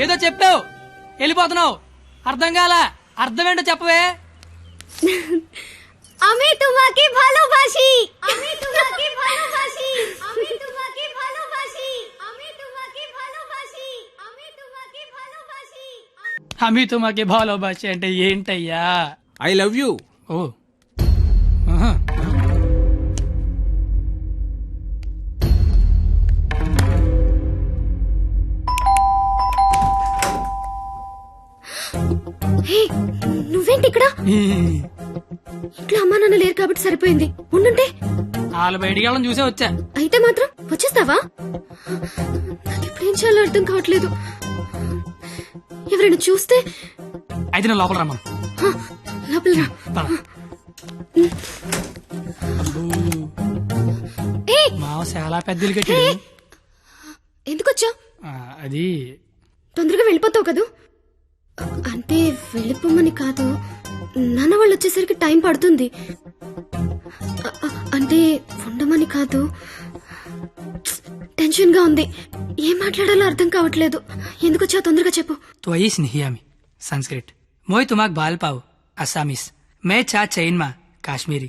ఏదో చెప్పావు వెళ్ళిపోతున్నావు. అర్థం కాల. అర్థం ఏంటో చెప్పవే. আমি তোমাকে ভালোবাসি আমি তোমাকে ভালোবাসি আমি তোমাকে ভালোবাসি আমি তোমাকে ভালোবাসি আমি তোমাকে ভালোবাসি అమి తుమాకి భాలోబాషి అంటే ఏంటయ్యా? I love you. ఓ ఆహా. హే నువ్వేంటి ఇక్కడ? ఇంట్లో అమ్మా నాన్న లేరు కాబట్టి సరిపోయింది. ఉండుంటే వాళ్ళు బయటికి వెళ్ళడం చూసే వచ్చా. అయితే మాత్రం వచ్చేస్తావా? నాకు ఇప్పుడేం చేయాలో అర్థం కావట్లేదు. ఎవరైనా చూస్తే? అయితే నేను లోపల రమ్మను. హ, లోపల రా. పద. ఏ మావ చాలా పెద్దలు కట్టాడు. ఎందుకొచ్చావు? అది తొందరగా వెళ్ళిపోతావు కదూ? అంటే వెళ్ళిపోమని కాదు, నాన్న వాళ్ళు వచ్చేసరికి టైం పడుతుంది. అంటే ఉండమని కాదు, టెన్షన్ గా ఉంది. ఏం మాట్లాడాలో అర్థం కావట్లేదు. ఎందుకొచ్చావు తొందరగా చెప్పు. तो आइस नहीं आमी संस्कृत मोय तुमाक बाल पाव असामीस मैं चा चैन मा काश्मीरी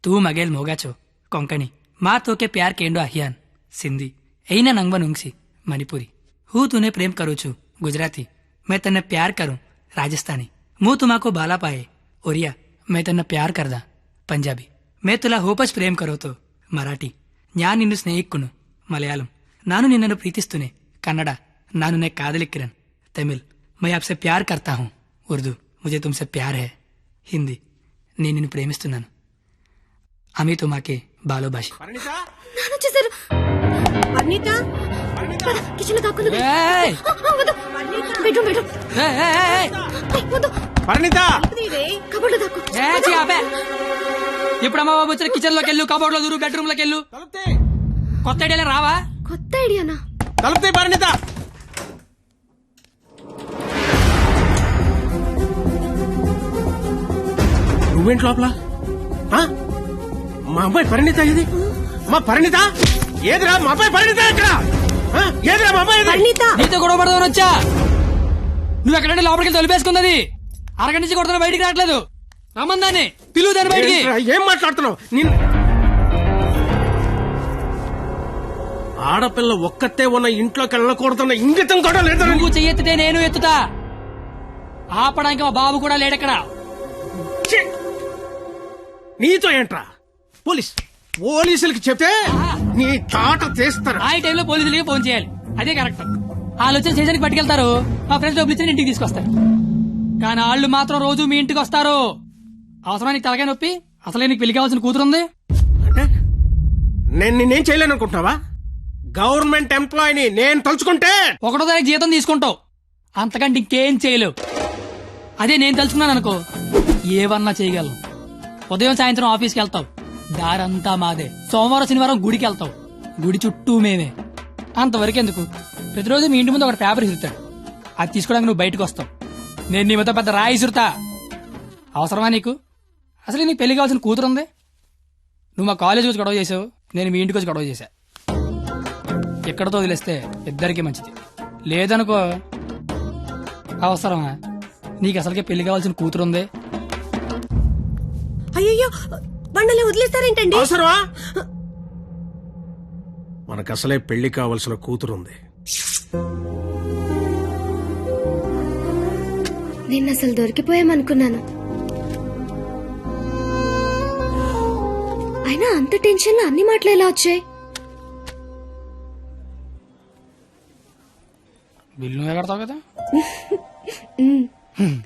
तू मगेल मोगाचो कोंकणी माँ तो के प्यार केंडो अहियान सिंधी ऐना नंगवन उंगसी मणिपुरी हूँ तूने प्रेम करू छू गुजराती मैं तन्ने प्यार करूं राजस्थानी मुँह तुमाको बाला पाए ओरिया मैं तन्ने प्यार करदा पंजाबी मैं तुला होपच प्रेम करो तो मराठी न्या निन्नु स्नेहिक्कुनु मलयालम नानु निन्ननु प्रीतिस्तुने कन्नड नानु ने कादलिक्किरन तमिल मैं आपसे प्यार करता हूँ उर्दू मुझे तुमसे प्यार है हिंदी నేను నిన్ను ప్రేమిస్తున్నాను అమి తుమాకే బాలోబాషి నాన్న వచ్చేసారు. పద, కిచెన్ లో దాక్కుంది. ఏయ్! Bedroom bedroom. వద్దు, పరిణిత కబోర్డ్ లో దాక్కు. ఇప్పుడు అమ్మ బాబు వచ్చిన కిచెన్ లోకి వెళ్ళు, కబోర్డ్ లో దూరు, బెడ్రూమ్ లోకి వెళ్ళు. కొత్త ఐడియాలు రావా? కొత్త ఐడియానా? తలుపుతే పరిణిత. నువ్వేంటి లోపల? ఆ? మా అమ్మాయి పరిణిత ఇది? మా పరిణిత ఏదిరా? మా అమ్మాయి పరిణిత ఎక్కడ? ఆ? ఏదిరా మా అమ్మాయి? పరిణిత నీతో గొడవ పడదామని వచ్చా. నువ్వు ఎక్కడంటే లోపలికి వెళ్ళి తొలిపేసుకున్నది. అరగంట నుంచి కొడుతున్నా బయటికి రావట్లేదు. రమ్మందాన్ని పిలువు దాన్ని బయటికి. ఏం మాట్లాడుతున్నావు? ఆడపిల్ల ఒక్కతే ఉన్న ఇంట్లోకి వెళ్ళకూడదన్న ఇంగితం కూడా లేదా? నువ్వు చెయ్యెత్తితే నేను ఎత్తుతా. ఆపడానికి మా బాబు కూడా లేడెక్కడ. ఛీ! నీతో ఏంట్రా? పోలీసులకి చెప్తే నీ తాట తీస్తారు. ఆ టైంలో పోలీసులకి ఫోన్ చేయాలి. అదే కరెక్ట్. వాళ్ళు వచ్చి స్టేషన్కి పట్టుకెళ్తారు. మా ఫ్రెండ్స్ డబ్బులు ఇచ్చి ఇంటికి తీసుకొస్తారు. కానీ వాళ్ళు మాత్రం రోజు మీ ఇంటికి వస్తారు. అవసరమా నీకు తలకాయ నొప్పి? అసలే నీకు పెళ్లి కావాల్సిన కూతురుంది. అంటే నేను నిన్నేం చేయలేను అనుకుంటున్నావా? గవర్నమెంట్ ఎంప్లాయీని నేను తలుచుకుంటే 1వ తారీఖు జీతం తీసుకుంటావు. అంతకంటే ఇంకేం చేయలేవు. అదే నేను తలుచుకున్నాను అనుకో, ఏవన్నా చేయగలను. ఉదయం సాయంత్రం ఆఫీస్కి వెళ్తావు, దారంతా మాదే. సోమవారం శనివారం గుడికి వెళ్తావు, గుడి చుట్టూ మేమే. అంతవరకు ఎందుకు, ప్రతిరోజు మీ ఇంటి ముందు ఒక పేపర్ ఇసురుతాడు. అది తీసుకోవడానికి నువ్వు బయటకు వస్తావు. నేను నీ మీద పెద్ద రాయి ఇసురుతా. అవసరమా నీకు? అసలు నీకు పెళ్లి కావాల్సిన కూతురుంది. నువ్వు మా కాలేజీకి వచ్చి గొడవ చేసావు, నేను మీ ఇంటికి వచ్చి గొడవ చేశా. ఎక్కడతో వదిలేస్తే ఇద్దరికి మంచిది. లేదనుకో, అవసరమా? నీకు అసలుకే పెళ్లి కావాల్సిన కూతురుంది. అయ్యో బండలే వదిలేస్తారేంటండి? అవసరమా? మనకు అసలే పెళ్లి కావలసిన కూతురుంది. నిన్న అసలు దొరికిపోయామనుకున్నాను. అయినా అంత టెన్షన్ లో అన్ని మాటలు ఎలా వచ్చాయి? బిల్లు నువ్వే కడతావు కదా.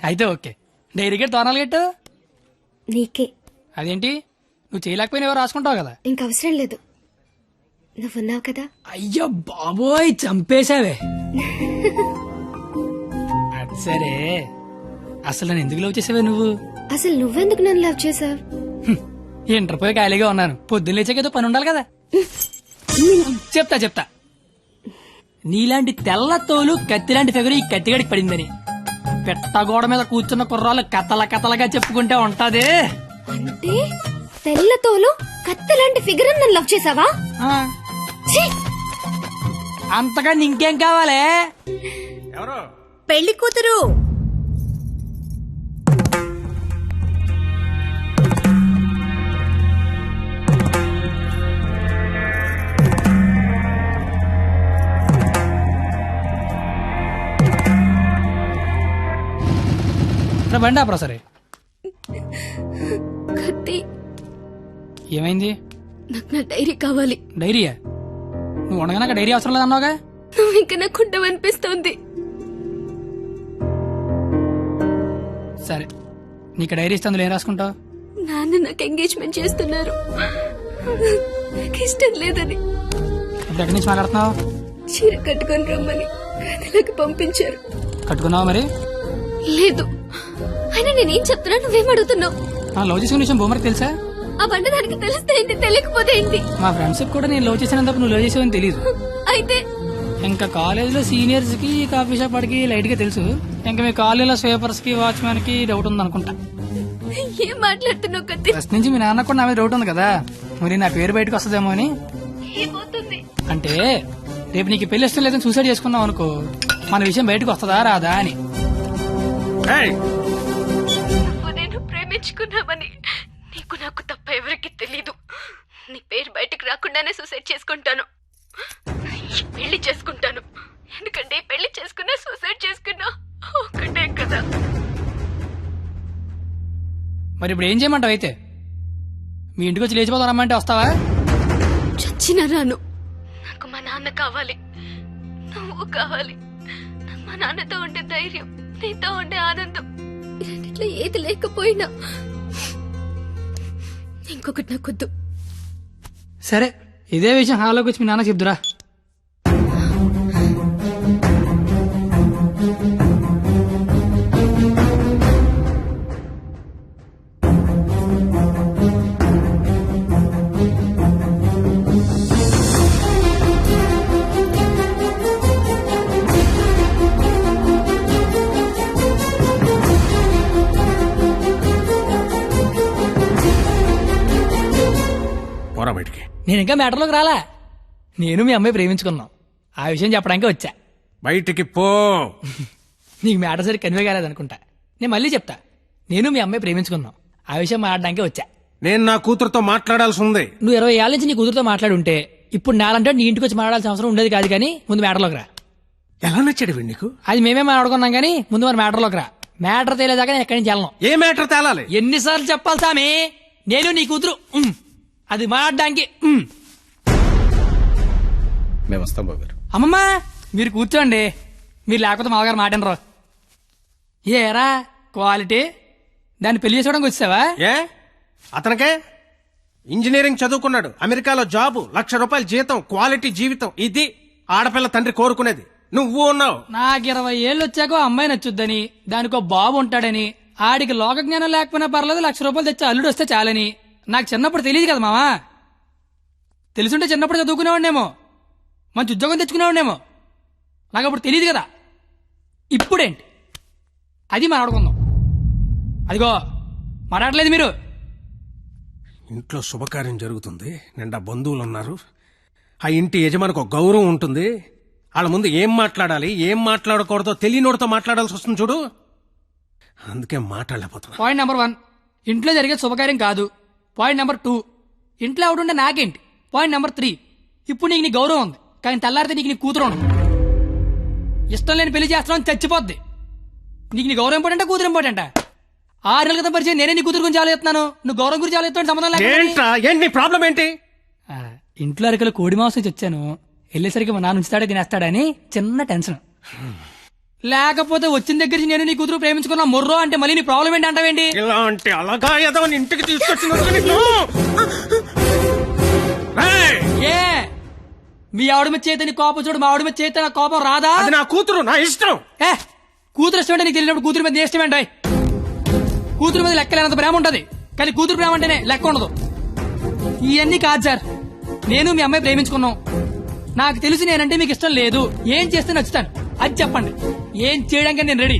అయితే ఓకే. డైరీ గెట్ తోనాలు గెట్టు. నీకే. అదేంటి, నువ్వు చేయలేకపోయినా ఎవరు రాసుకుంటావు కదా. ఇంకవసరం లేదు, నువ్వున్నావు కదా. అయ్యో బాబోయ్, చంపేశావే. అది సరే, అసలు నన్ను ఎందుకు లవ్ చేసావే నువ్వు? అసలు నువ్వెందుకు నన్ను లవ్ చేసావు? ఇంటర్ పోయి ఖాళీగా ఉన్నాను. పొద్దున్న లేచాకేదో పని ఉండాలి కదా. చెప్తా. నీలాంటి తెల్ల తోలు కత్తిలాంటి ఫిగర్ ఈ కత్తిగడికి పడిందని పెట్టగోడ మీద కూర్చున్న కుర్రాలు కథలగా చెప్పుకుంటే ఉంటది. అంటే తెల్లతోలు కత్తిలాంటి ఫిగర్ నన్ను లవ్ చేసావా? అంతగా ఇంకేం కావాలే? ఎవరు పెళ్లి కూతురు. బండి ఆపరా సరే. కత్తి, ఏమైంది? నాకు నా డైరీ కావాలి. డైరీయా? నువ్వు ఉండగా డైరీ అవసరం లేదన్నావుగా. నువ్వు ఇంకా నాకు ఉండవనిపిస్తోంది. సరే, నీకు డైరీ ఇస్తే అందులో ఏం రాసుకుంటావు? నాన్న నాకు ఎంగేజ్మెంట్ చేస్తున్నారు, నాకు ఇష్టం లేదని. ఇప్పుడు ఎక్కడి నుంచి మాట్లాడుతున్నావు? చీర కట్టుకొని రమ్మని గదిలోకి పంపించారు. కట్టుకున్నావా మరి? లేదు. అయినా నేనేం చెప్తున్నా, నువ్వేం అడుగుతున్నావు? లవ్ చేసిన విషయం బొమ్మరికి తెలుసా? ఆ బండ దానికి తెలిస్తే ఏంటి, తెలియకపోతే ఏంటి? మా ఫ్రెండ్షిప్ కూడా నేను లవ్ చేసినందుకు నువ్వు లవ్ చేసావని తెలియదు. అయితే ఇంకా కాలేజీలో సీనియర్స్ కి కాఫీ షాప్ వాడికి లైట్ గా తెలుసు. ఇంకా మీ కాలేజీలో స్వీపర్స్ కి వాచ్మెన్ కి డౌట్ ఉంది అనుకుంటా. ఏం మాట్లాడుతున్నావు కత్తి? ఫస్ట్ నుంచి మీ నాన్న కూడా నా మీద డౌట్ ఉంది కదా, మరి నా పేరు బయటకు వస్తుందేమో అని. ఏమవుతుంది? అంటే రేపు నీకు పెళ్లి ఇష్టం లేదని సూసైడ్ చేసుకున్నావు అనుకో, మన విషయం బయటకు వస్తుందా రాదా అని. ఏయ్, నువ్వు నేను ప్రేమించుకున్నామని నీకు నాకు తప్ప ఎవరికి తెలీదు. నీ పేరు బయటకు రాకుండానే సూసైడ్ చేసుకుంటాను. పెళ్లి చేసుకుంటాను, ఎందుకంటే పెళ్లి చేసుకున్నా సూసైడ్ చేసుకున్నా ఒకటే కదా. మరి ఇప్పుడు ఏం చేయమంటావు? అయితే మీ ఇంటికి వచ్చి లేచిపోతావు రమ్మంటే వస్తావా? చచ్చిన రాను. నాకు మా నాన్న కావాలి, నువ్వు కావాలి. నాకు మా నాన్నతో ఉండే ధైర్యం, నీతో ఉండే ఆనందం, ఈ రెండిట్లో ఏది లేకపోయినా ఇంకొకటి నాకొద్దు. సరే, ఇదే విషయం హాల్లోకి వచ్చి మీ నాన్న చెప్దురా. పోరా బయటికి. నేను ఇంకా మ్యాటర్లోకి రాలా. నేను మీ అమ్మాయి ప్రేమించుకున్నాం, ఆ విషయం చెప్పడానికి వచ్చా. బయటికి పో. నీకు మ్యాటర్ సరి కన్వే కాలేదనుకుంటా. నేను మళ్ళీ చెప్తా, నేను మీ అమ్మాయి ప్రేమించుకున్నాం, ఆ విషయం మాట్లాడడానికి వచ్చా. నేను నా కూతురుతో మాట్లాడాల్సి ఉంది. నువ్వు 20 ఏళ్ళ నుంచి నీ కూతురుతో మాట్లాడుంటే ఇప్పుడు నాలంటే నీ ఇంటికి వచ్చి మాట్లాడాల్సిన అవసరం ఉండేది కాదు. కానీ ముందు మ్యాటర్లోకి రా. ఎలా నచ్చాడు వీడు నీకు? అది మేమే మాట్లాడుకున్నాం, కానీ ముందు మరి మ్యాటర్లోకి రా. మ్యాటర్ తేలేదాకా నేను ఎక్కడి నుంచి వెళ్ళను. ఏ మ్యాటర్ తేలాలి? ఎన్నిసార్లు చెప్పాలి సామి, నేను నీ కూతురు అది మాట్లాడడానికి. మేము వస్తాం బాబు గారు. అమ్మమ్మ మీరు కూర్చోండి, మీరు లేకపోతే మామగారు మాటనరు. ఏరా క్వాలిటీ, దాన్ని పెళ్లి చేసుకోవడానికి వచ్చావా? ఏ అతనికే ఇంజనీరింగ్ చదువుకున్నాడు, అమెరికాలో జాబు, ₹1,00,000 జీతం, క్వాలిటీ జీవితం. ఇది ఆడపిల్ల తండ్రి కోరుకునేది. నువ్వు ఉన్నావు. నాకు 20 ఏళ్ళు వచ్చాక అమ్మాయి నచ్చుద్దని, దానికో బాబు ఉంటాడని, ఆడికి లోక జ్ఞానం లేకపోయినా పర్లేదు ₹1,00,000 తెచ్చి అల్లుడు వస్తే చాలని. నాకు చిన్నప్పుడు తెలియదు కదా మావా. తెలుసుంటే చిన్నప్పుడు చదువుకునేవాడినేమో, మంచి ఉద్యోగం తెచ్చుకునేవాడినేమో. నాకు అప్పుడు తెలియదు కదా. ఇప్పుడేంటి అది మాట్లాడుకుందాం. అదిగో మాట్లాడలేదు మీరు. ఇంట్లో శుభకార్యం జరుగుతుంది, నిండా బంధువులు ఉన్నారు. ఆ ఇంటి యజమానికి ఒక గౌరవం ఉంటుంది. వాళ్ళ ముందు ఏం మాట్లాడాలి ఏం మాట్లాడకూడదో తెలియనోడితో మాట్లాడాల్సి వస్తుంది చూడు. అందుకే మాట్లాడలేకపోతున్నా. పాయింట్ నెంబర్ 1, ఇంట్లో జరిగే శుభకార్యం కాదు. పాయింట్ నెంబర్ 2, ఇంట్లో ఎవడుండే నాకేంటి. పాయింట్ నెంబర్ 3, ఇప్పుడు నీకు నీ గౌరవం ఉంది, కానీ తెల్లారితే నీకు నీ కూతురు ఉండదు. ఇష్టం లేని పెళ్లి చేస్తున్నావు చచ్చిపోద్ది. నీకు నీ గౌరవం ఇంపార్టెంటా కూతురు ఇంపార్టెంటా? 6 నెలల క్రితం పరిచయం నేనే నీ కూతురు గురించి ఆలోచిస్తున్నాను, నువ్వు గౌరవం గురించి ఆలోచిస్తాను. సంబంధం ఏంట్రా, ఏంటి నీ ప్రాబ్లం ఏంటి? ఇంట్లో అరకలు కోడి మాంసం వచ్చాను, వెళ్ళేసరికి మా నాన్న ఉంచుతాడే తినేస్తాడని చిన్న టెన్షన్. లేకపోతే వచ్చిన దగ్గర నుంచి నేను నీ కూతురు ప్రేమించుకున్నా మొర్రో అంటే మళ్ళీ నీ ప్రాబ్లం ఏంటి అంటావేంటి? ఇలాంటి అలగా ఏదో ఇంటికి తీసుకొచ్చినందుకు నీకు రేయ్! ఏ మీ ఆవిడ మీద చేత నీ కోపం చూడు, మా ఆవిడ మీద చేత నా కోపం రాదా? అది నా కూతురు, నా ఇష్టం. ఏ కూతురు ఇష్టం అంటే నీకు తెలియనప్పుడు కూతురు మీద ఇష్టం ఏంటి? కూతురు మీద లెక్కలేనంత ప్రేమ ఉంటది, కానీ కూతురు ప్రేమ అంటేనే లెక్క ఉండదు. ఇవన్నీ కాదు సార్, నేను మీ అమ్మాయి ప్రేమించుకున్నాం. నాకు తెలిసి నేనంటే మీకు ఇష్టం లేదు, ఏం చేస్తే నచ్చుతాను అది చెప్పండి. ఏం చేయడానికి నేను రెడీ.